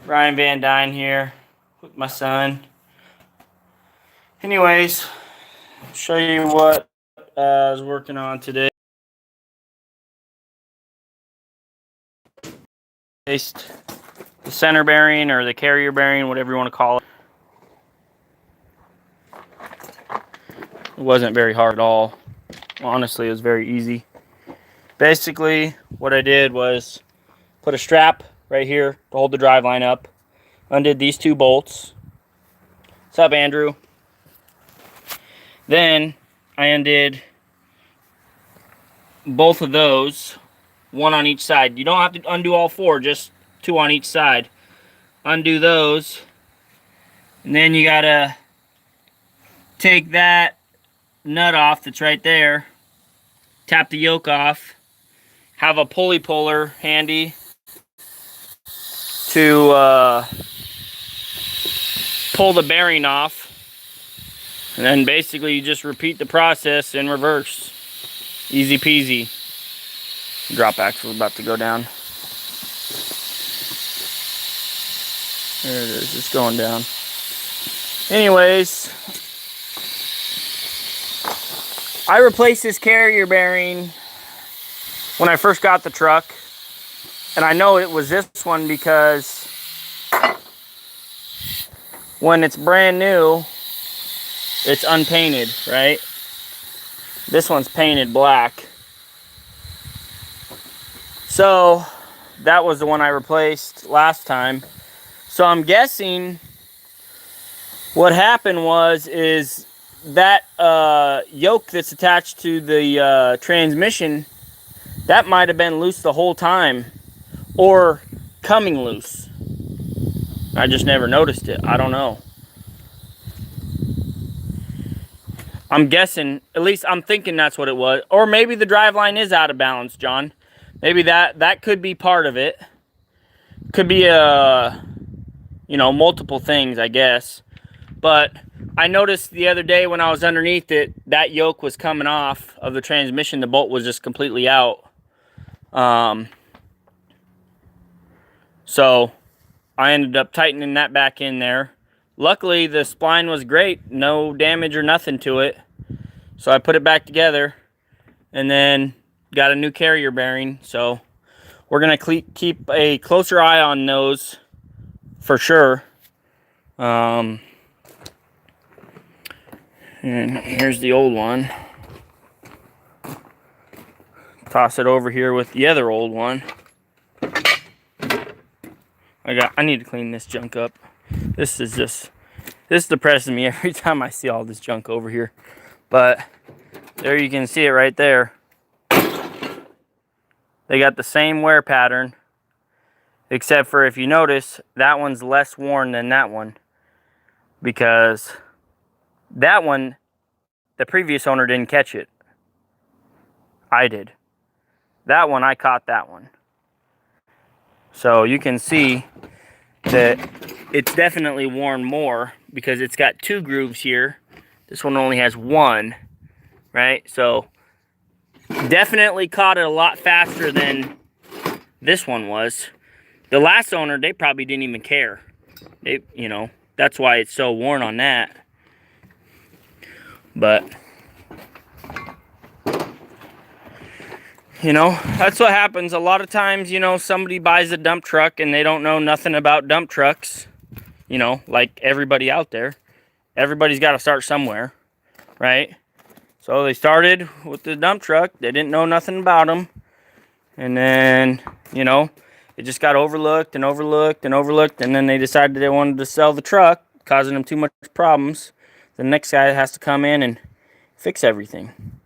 Ryan Van Dyne here with my son. Anyways, show you what I was working on today. The center bearing or the carrier bearing, whatever you want to call it. It wasn't very hard at all. Honestly, it was very easy. Basically, what I did was put a strap right here to hold the driveline up. Undid these two bolts. What's up, Andrew? Then I undid both of those, one on each side. You don't have to undo all four, just two on each side. Undo those, and then you gotta take that nut off that's right there, tap the yoke off, have a pulley puller handy to pull the bearing off, and then basically you just repeat the process in reverse. Easy peasy. Drop axle is about to go down. There it is, it's going down. Anyways, I replaced this carrier bearing when I first got the truck. And I know it was this one because when it's brand new, it's unpainted, right? This one's painted black. So that was the one I replaced last time. So I'm guessing what happened is that yoke that's attached to the transmission, that might have been loose the whole time or coming loose. I just never noticed it. I don't know. I'm guessing, at least I'm thinking that's what it was. Or maybe the driveline is out of balance, John. Maybe that could be part of it. Could be multiple things, I guess. But I noticed the other day when I was underneath it, that yoke was coming off of the transmission. The bolt was just completely out. So I ended up tightening that back in there. Luckily, the spline was great. No damage or nothing to it. So I put it back together and then got a new carrier bearing. So we're going to keep a closer eye on those for sure. And here's the old one. Toss it over here with the other old one. I need to clean this junk up. This depresses me every time I see all this junk over here. But there you can see it right there. They got the same wear pattern, except for if you notice, that one's less worn than that one. Because that one, the previous owner didn't catch it. I did. That one, I caught that one. So you can see that it's definitely worn more because it's got two grooves here. This one only has one, right? So definitely caught it a lot faster than this one was. The last owner, they probably didn't even care. That's why it's so worn on that. But that's what happens. A lot of times, somebody buys a dump truck and they don't know nothing about dump trucks. Like everybody out there. Everybody's got to start somewhere, right? So they started with the dump truck. They didn't know nothing about them. And then, it just got overlooked and overlooked and overlooked. And then they decided they wanted to sell the truck, causing them too much problems. The next guy has to come in and fix everything,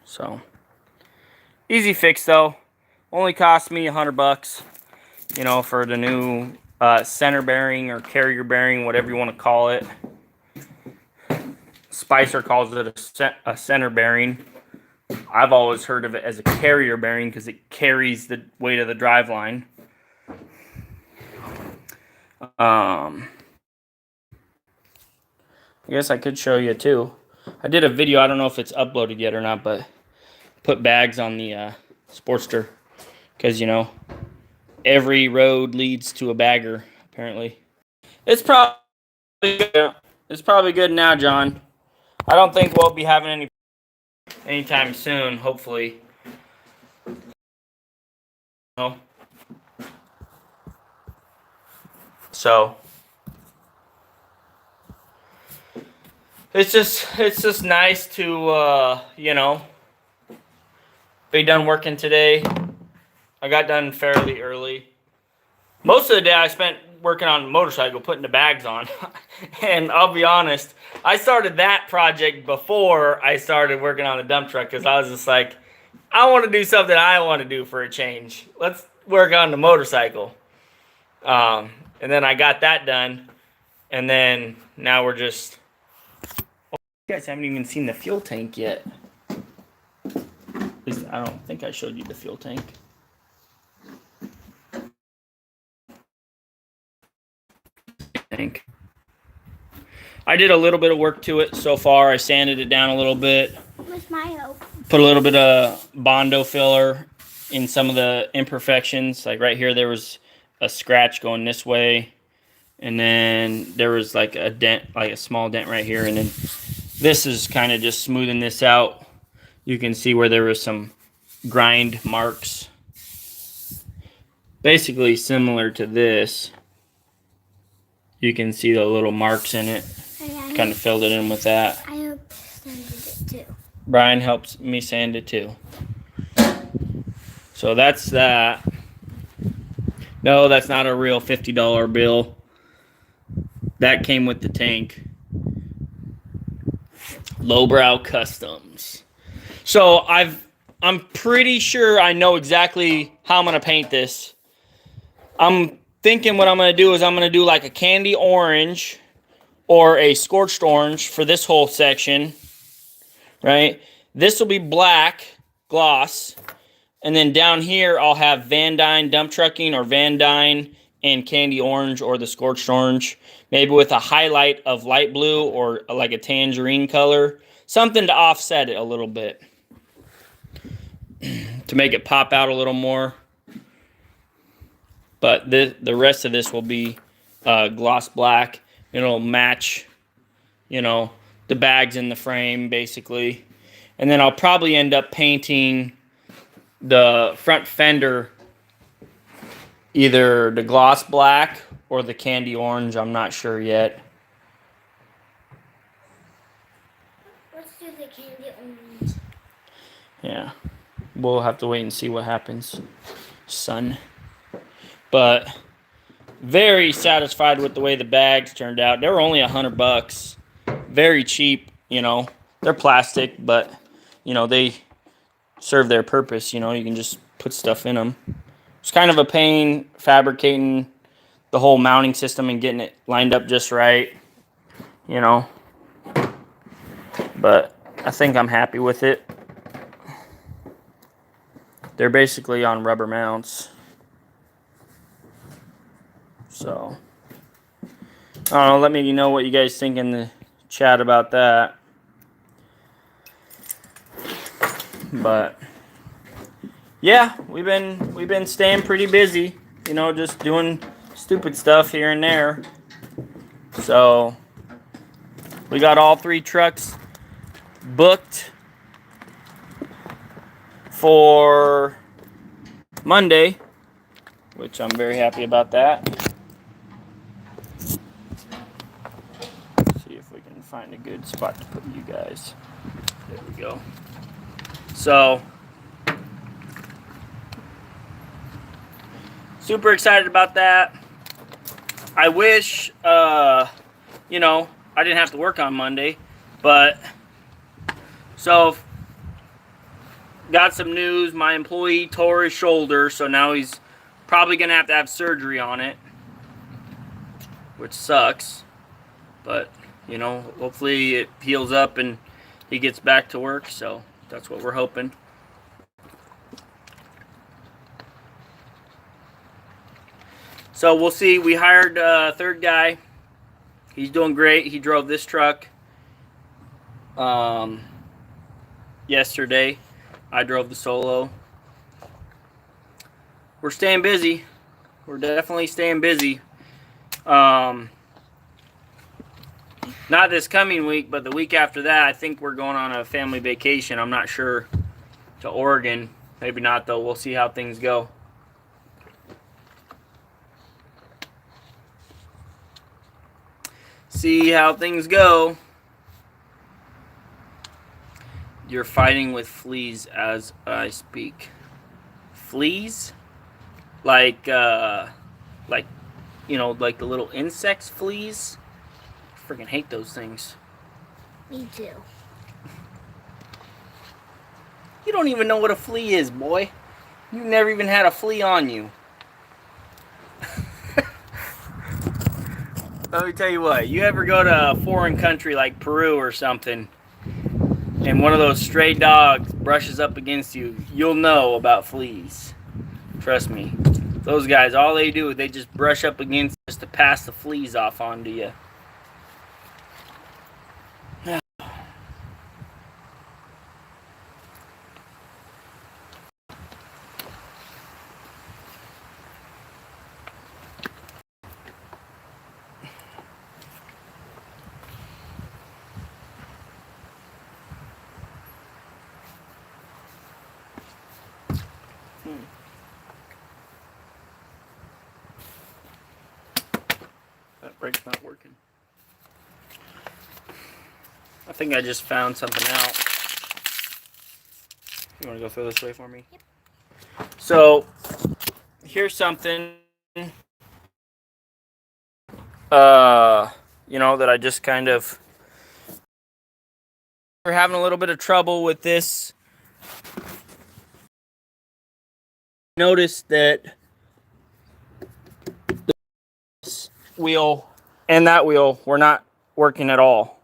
So, easy fix though. Only cost me $100, for the new center bearing or carrier bearing, whatever you want to call it. Spicer calls it a center bearing. I've always heard of it as a carrier bearing because it carries the weight of the driveline. I guess I could show you too. I did a video, I don't know if it's uploaded yet or not, but put bags on the Sportster because every road leads to a bagger, apparently. It's probably good. It's probably good now, John. I don't think we'll be having any anytime soon, hopefully. No. So it's just nice to you know, be done working today. I got done fairly early. Most of the day I spent working on the motorcycle, putting the bags on. And I'll be honest, I started that project before I started working on the dump truck because I was just like, I want to do something I want to do for a change. Let's work on the motorcycle. And then I got that done. And then now we're just... Oh, you guys haven't even seen the fuel tank yet. At least I don't think I showed you the fuel tank. I did a little bit of work to it so far. I sanded it down a little bit. With my help. Put a little bit of Bondo filler in some of the imperfections. Like right here, there was a scratch going this way. And then there was like a dent, like a small dent right here. And then this is kind of just smoothing this out. You can see where there was some grind marks. Basically similar to this. You can see the little marks in it. Kind of filled it in with that. I hope sanded it too. Brian helps me sand it too. So that's that. No, that's not a real $50 bill. That came with the tank. Lowbrow Customs. So I'm pretty sure I know exactly how I'm gonna paint this. I'm thinking what I'm gonna do is I'm gonna do like a candy orange or a scorched orange for this whole section, right? This will be black gloss, and then down here I'll have VANDUYN dump trucking or VANDUYN and candy orange or the scorched orange, maybe with a highlight of light blue or like a tangerine color, something to offset it a little bit, to make it pop out a little more. But the rest of this will be gloss black. It'll match, you know, the bags in the frame, basically. And then I'll probably end up painting the front fender either the gloss black or the candy orange. I'm not sure yet. Let's do the candy orange. Yeah. We'll have to wait and see what happens, son. But... very satisfied with the way the bags turned out. They were only $100. Very cheap, you know. They're plastic, but, you know, they serve their purpose. You know, you can just put stuff in them. It's kind of a pain fabricating the whole mounting system and getting it lined up just right, you know. But I think I'm happy with it. They're basically on rubber mounts. So, I don't know, let me know what you guys think in the chat about that. But, yeah, we've been staying pretty busy, you know, just doing stupid stuff here and there. So, we got all 3 trucks booked for Monday, which I'm very happy about that. Find a good spot to put you guys. There we go. So, super excited about that. I wish, you know, I didn't have to work on Monday, but, so, got some news. My employee tore his shoulder, so now he's probably going to have surgery on it, which sucks, but... you know, hopefully it heals up and he gets back to work. So that's what we're hoping. So we'll see. We hired a 3rd guy. He's doing great. He drove this truck yesterday. I drove the Solo. We're staying busy. We're definitely staying busy. Not this coming week, but the week after that, I think we're going on a family vacation. I'm not sure, to Oregon. Maybe not, though. We'll see how things go. See how things go. You're fighting with fleas as I speak. Fleas? Like, like the little insects, fleas? I freaking hate those things. Me too. You don't even know what a flea is, boy. You've never even had a flea on you. Let me tell you what, you ever go to a foreign country like Peru or something, and one of those stray dogs brushes up against you, you'll know about fleas. Trust me. Those guys, all they do is they just brush up against you just to pass the fleas off onto you. That brake's not working. I think I just found something out. You want to go throw this away for me? Yep. So, here's something, that I just kind of... We're having a little bit of trouble with this. Notice that this wheel and that wheel were not working at all.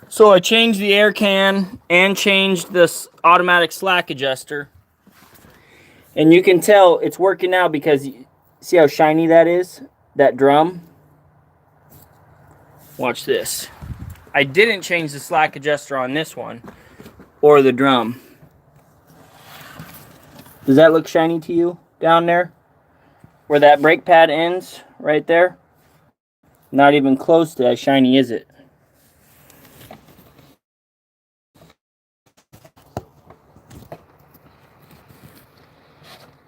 So I changed the air can and changed this automatic slack adjuster. And you can tell it's working now because see how shiny that is? That drum? Watch this. I didn't change the slack adjuster on this one or the drum. Does that look shiny to you down there? Where that brake pad ends, right there? Not even close to as shiny is it?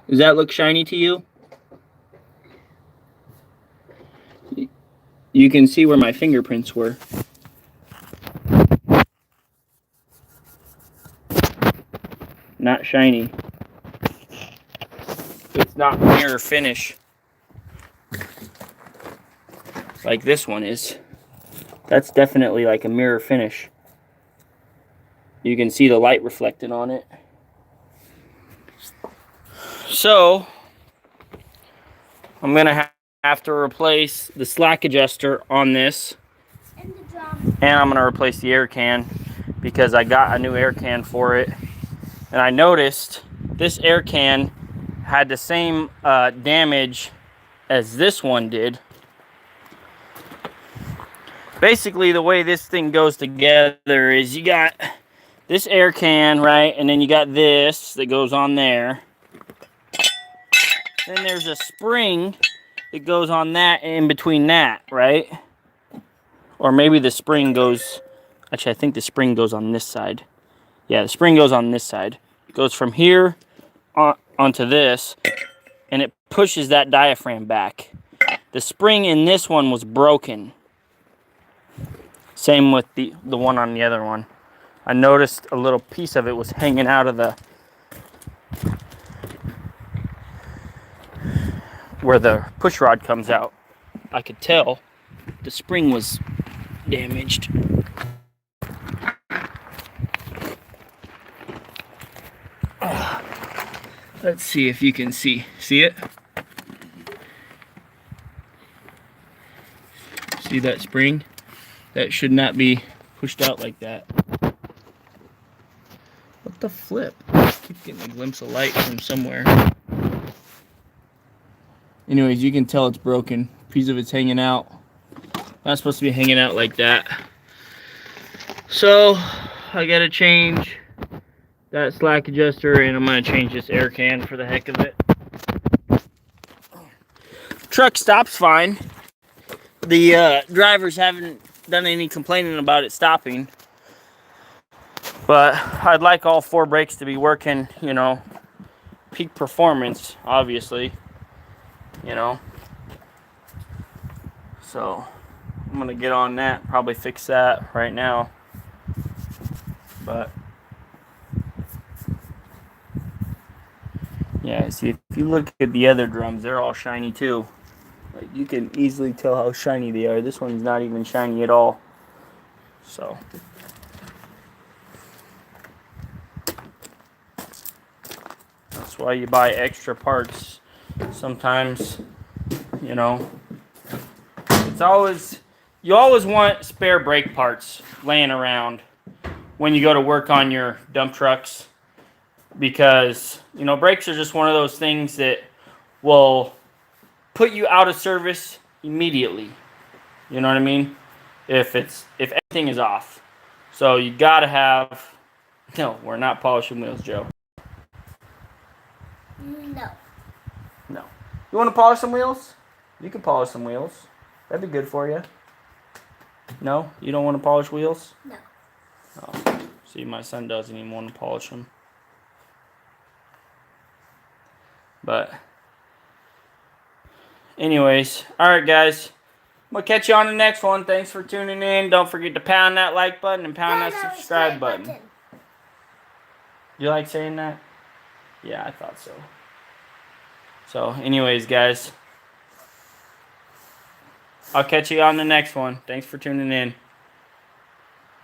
Does that look shiny to you? You can see where my fingerprints were. Not shiny. It's not mirror finish like this one is. That's definitely like a mirror finish. You can see the light reflected on it. So I'm gonna have to replace the slack adjuster on this, And the drum. and I'm gonna replace the air can because I got a new air can for it. And I noticed this air can had the same damage as this one did. Basically, the way this thing goes together is you got this air can, right? And then you got this that goes on there. Then there's a spring that goes on that in between that, right? Or maybe the spring goes... Actually, I think the spring goes on this side. Yeah, the spring goes on this side. It goes from here onto this, and it pushes that diaphragm back. The spring in this one was broken. Same with the one on the other one. I noticed a little piece of it was hanging out of the... where the push rod comes out. I could tell the spring was damaged. Let's see if you can see. See it? See that spring? That should not be pushed out like that. What the flip? I keep getting a glimpse of light from somewhere. Anyways, you can tell it's broken. A piece of it's hanging out. Not supposed to be hanging out like that. So, I gotta change that slack adjuster, and I'm gonna change this air can for the heck of it. Truck stops fine. The drivers haven't done any complaining about it stopping. But I'd like all 4 brakes to be working, you know, peak performance, obviously, you know. So I'm gonna get on that, probably fix that right now. But yeah, see, if you look at the other drums, they're all shiny too. Like, you can easily tell how shiny they are. This one's not even shiny at all. So that's why you buy extra parts. Sometimes, you know, it's always, you always want spare brake parts laying around when you go to work on your dump trucks, because, you know, brakes are just one of those things that will put you out of service immediately. You know what I mean? If everything is off. So you gotta have, no, we're not polishing wheels, Joe. No. No. You want to polish some wheels? You can polish some wheels. That'd be good for you. No? You don't want to polish wheels? No. Oh. See, my son doesn't even want to polish them. But anyways, alright guys. I'm going to catch you on the next one. Thanks for tuning in. Don't forget to pound that like button and pound that subscribe button. You like saying that? Yeah, I thought so. So, anyways, guys, I'll catch you on the next one. Thanks for tuning in.